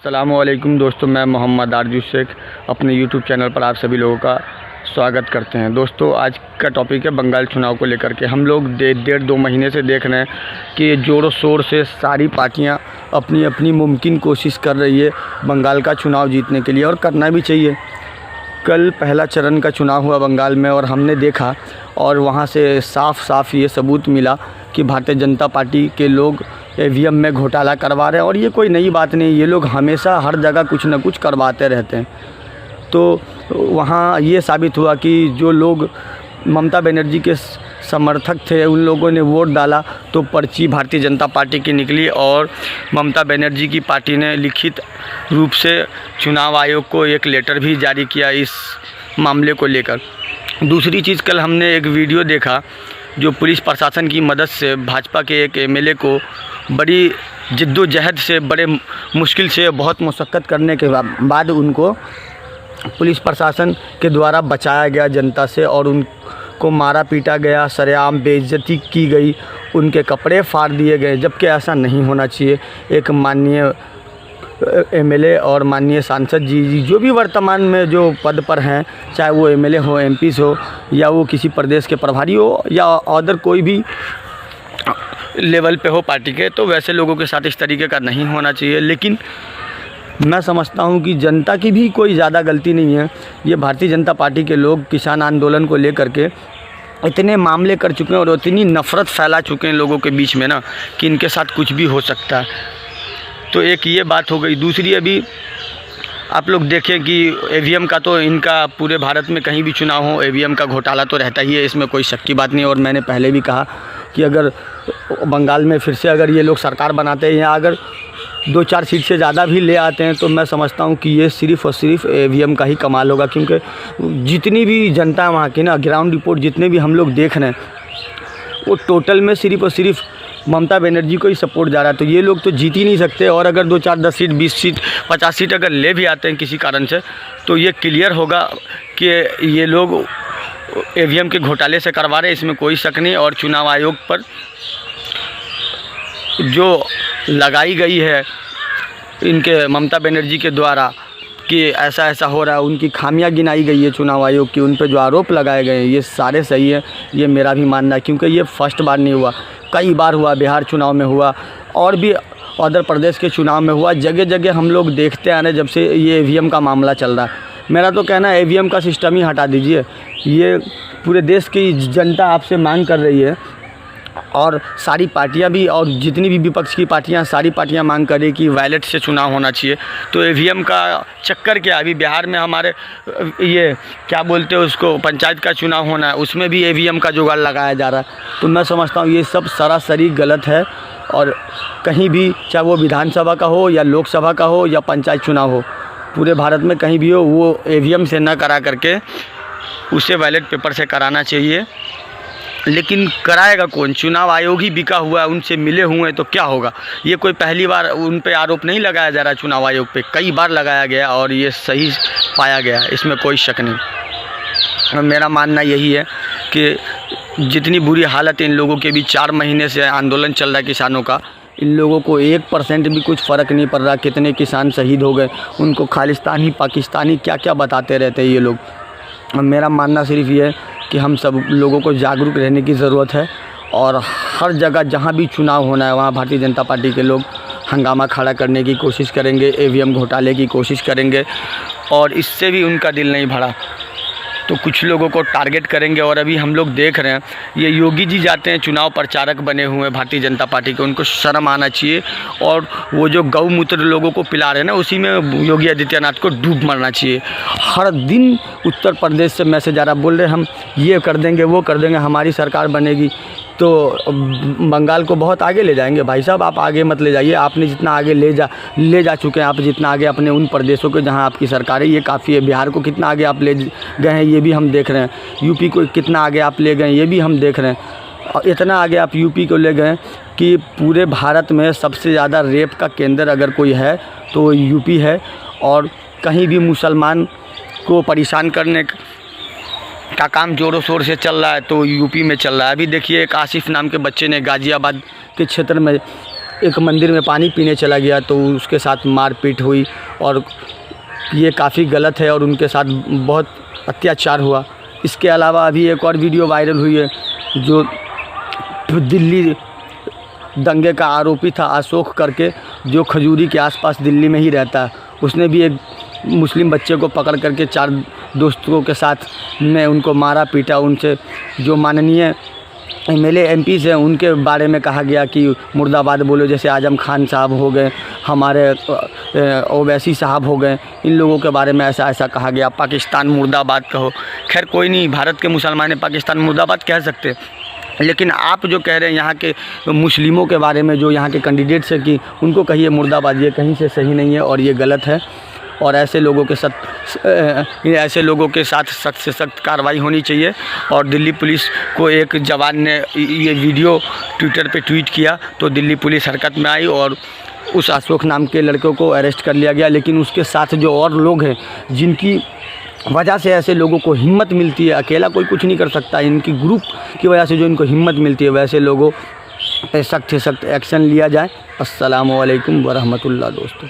अस्सलामुअलैकुम दोस्तों, मैं मोहम्मद आरजू शेख अपने यूट्यूब चैनल पर आप सभी लोगों का स्वागत करते हैं। दोस्तों, आज का टॉपिक है बंगाल चुनाव को लेकर के। हम लोग डेढ़ दो महीने से देख रहे हैं कि ज़ोरों शोर से सारी पार्टियां अपनी अपनी मुमकिन कोशिश कर रही है बंगाल का चुनाव जीतने के लिए, और करना भी चाहिए। कल पहला चरण का चुनाव हुआ बंगाल में और हमने देखा और वहाँ से साफ ये सबूत मिला कि भारतीय जनता पार्टी के लोग ईवीएम में घोटाला करवा रहे हैं। और ये कोई नई बात नहीं, ये लोग हमेशा हर जगह कुछ न कुछ करवाते रहते हैं। तो वहाँ ये साबित हुआ कि जो लोग ममता बनर्जी के समर्थक थे उन लोगों ने वोट डाला तो पर्ची भारतीय जनता पार्टी की निकली, और ममता बनर्जी की पार्टी ने लिखित रूप से चुनाव आयोग को एक लेटर भी जारी किया इस मामले को लेकर। दूसरी चीज़, कल हमने एक वीडियो देखा जो पुलिस प्रशासन की मदद से भाजपा के एक एमएलए को बड़ी जिद्दोजहद से, बड़े मुश्किल से, बहुत मुशक्क़त करने के बाद उनको पुलिस प्रशासन के द्वारा बचाया गया जनता से, और उनको मारा पीटा गया, सरेआम बेइज्जती की गई, उनके कपड़े फाड़ दिए गए, जबकि ऐसा नहीं होना चाहिए। एक माननीय एमएलए और माननीय सांसद जी जो भी वर्तमान में जो पद पर हैं, चाहे वो एमएलए हो, एमपीस हो, या वो किसी प्रदेश के प्रभारी हो, या अदर कोई भी लेवल पे हो पार्टी के, तो वैसे लोगों के साथ इस तरीके का नहीं होना चाहिए। लेकिन मैं समझता हूँ कि जनता की भी कोई ज़्यादा गलती नहीं है। ये भारतीय जनता पार्टी के लोग किसान आंदोलन को लेकर के इतने मामले कर चुके हैं और इतनी नफ़रत फैला चुके हैं लोगों के बीच में ना, कि इनके साथ कुछ भी हो सकता है। तो एक ये बात हो गई। दूसरी, अभी आप लोग देखें कि ईवीएम का तो इनका पूरे भारत में कहीं भी चुनाव हो ईवीएम का घोटाला तो रहता ही है, इसमें कोई शक की बात नहीं। और मैंने पहले भी कहा कि अगर बंगाल में फिर से अगर ये लोग सरकार बनाते हैं या अगर 2-4 सीट से ज़्यादा भी ले आते हैं, तो मैं समझता हूँ कि ये सिर्फ़ और सिर्फ ईवीएम का ही कमाल होगा। क्योंकि जितनी भी जनता है वहाँ की ना, ग्राउंड रिपोर्ट जितने भी हम लोग देख रहे हैं, वो टोटल में सिर्फ़ और सिर्फ ममता बनर्जी को ही सपोर्ट जा रहा है। तो ये लोग तो जीत ही नहीं सकते। और अगर 2-4 10 सीट, 20 सीट, 50 सीट अगर ले भी आते हैं किसी कारण से, तो ये क्लियर होगा कि ये लोग ईवीएम के घोटाले से करवा रहे हैं, इसमें कोई शक नहीं। और चुनाव आयोग पर जो लगाई गई है इनके ममता बनर्जी के द्वारा कि ऐसा ऐसा हो रहा है, उनकी खामियां गिनाई गई है चुनाव आयोग की, उन पर जो आरोप लगाए गए हैं ये सारे सही है, ये मेरा भी मानना है। क्योंकि ये फर्स्ट बार नहीं हुआ, कई बार हुआ। बिहार चुनाव में हुआ और भी आंध्र प्रदेश के चुनाव में हुआ। जगह जगह हम लोग देखते आ रहे जब से ये ईवीएम का मामला चल रहा है। मेरा तो कहना है ईवीएम का सिस्टम ही हटा दीजिए। ये पूरे देश की जनता आपसे मांग कर रही है, और सारी पार्टियां भी, और जितनी भी विपक्ष की पार्टियां, सारी पार्टियां मांग कर रही कि वैलेट से चुनाव होना चाहिए। तो ईवीएम का चक्कर क्या, अभी बिहार में हमारे ये क्या बोलते हैं उसको, पंचायत का चुनाव होना है, उसमें भी ईवीएम का जुगाड़ लगाया जा रहा है। तो मैं समझता हूँ ये सब सरासरी गलत है। और कहीं भी, चाहे वो विधानसभा का हो या लोकसभा का हो या पंचायत चुनाव हो, पूरे भारत में कहीं भी हो, वो ईवीएम से न करा करके उसे बैलेट पेपर से कराना चाहिए। लेकिन कराएगा कौन? चुनाव आयोग ही बिका हुआ है, उनसे मिले हुए हैं, तो क्या होगा? ये कोई पहली बार उन पे आरोप नहीं लगाया जा रहा है, चुनाव आयोग पे कई बार लगाया गया और ये सही पाया गया, इसमें कोई शक नहीं। मेरा मानना यही है कि जितनी बुरी हालत इन लोगों के भी, 4 महीने से आंदोलन चल रहा है किसानों का, इन लोगों को 1% भी कुछ फ़र्क नहीं पड़ रहा। कितने किसान शहीद हो गए, उनको खालिस्तानी, पाकिस्तानी क्या क्या बताते रहते हैं ये लोग। मेरा मानना सिर्फ ये है कि हम सब लोगों को जागरूक रहने की ज़रूरत है, और हर जगह जहाँ भी चुनाव होना है वहाँ भारतीय जनता पार्टी के लोग हंगामा खड़ा करने की कोशिश करेंगे, ईवीएम घोटाले की कोशिश करेंगे, और इससे भी उनका दिल नहीं भरा तो कुछ लोगों को टारगेट करेंगे। और अभी हम लोग देख रहे हैं ये योगी जी जाते हैं, चुनाव प्रचारक बने हुए हैं भारतीय जनता पार्टी के, उनको शर्म आना चाहिए। और वो जो गौमूत्र लोगों को पिला रहे हैं ना, उसी में योगी आदित्यनाथ को डूब मरना चाहिए। हर दिन उत्तर प्रदेश से मैसेज आ रहा, बोल रहे हम ये कर देंगे, वो कर देंगे, हमारी सरकार बनेगी तो बंगाल को बहुत आगे ले जाएंगे। भाई साहब, आप आगे मत ले जाइए। आपने जितना आगे ले जा चुके हैं, आप जितना आगे अपने उन प्रदेशों के जहां आपकी सरकार है, ये काफ़ी है। बिहार को कितना आगे आप ले गए हैं ये भी हम देख रहे हैं। यूपी को कितना आगे आप ले गए ये भी हम देख रहे हैं। और इतना आगे आप यूपी को ले गए कि पूरे भारत में सबसे ज़्यादा रेप का केंद्र अगर कोई है तो वो यूपी है। और कहीं भी मुसलमान को परेशान करने का काम ज़ोरों शोर से चल रहा है तो यूपी में चल रहा है। अभी देखिए, एक आसिफ नाम के बच्चे ने गाज़ियाबाद के क्षेत्र में एक मंदिर में पानी पीने चला गया तो उसके साथ मारपीट हुई और ये काफ़ी गलत है और उनके साथ बहुत अत्याचार हुआ। इसके अलावा अभी एक और वीडियो वायरल हुई है जो दिल्ली दंगे का आरोपी था अशोक करके, जो खजूरी के आसपास दिल्ली में ही रहता है। उसने भी एक मुस्लिम बच्चे को पकड़ करके 4 दोस्तों के साथ ने उनको मारा पीटा। उनसे जो माननीय MLA MP हैं उनके बारे में कहा गया कि मुर्दाबाद बोलो, जैसे आजम खान साहब हो गए, हमारे ओवैसी साहब हो गए, इन लोगों के बारे में ऐसा ऐसा कहा गया, पाकिस्तान मुर्दाबाद कहो। खैर कोई नहीं, भारत के मुसलमान पाकिस्तान मुर्दाबाद कह सकते, लेकिन आप जो कह रहे हैं यहाँ के मुस्लिमों के बारे में, जो यहाँ के कैंडिडेट्स हैं कि उनको कहिए मुर्दाबाद, ये कहीं से सही नहीं है और ये गलत है। और ऐसे लोगों के साथ सख्त से सख्त कार्रवाई होनी चाहिए। और दिल्ली पुलिस को एक जवान ने ये वीडियो ट्विटर पे ट्वीट किया तो दिल्ली पुलिस हरकत में आई और उस अशोक नाम के लड़के को अरेस्ट कर लिया गया। लेकिन उसके साथ जो और लोग हैं जिनकी वजह से ऐसे लोगों को हिम्मत मिलती है, अकेला कोई कुछ नहीं कर सकता, इनकी ग्रुप की वजह से जो इनको हिम्मत मिलती है, वैसे लोगों पे सख्त से सख्त एक्शन लिया जाए। अस्सलामु अलैकुम वरहमतुल्लाह दोस्तों।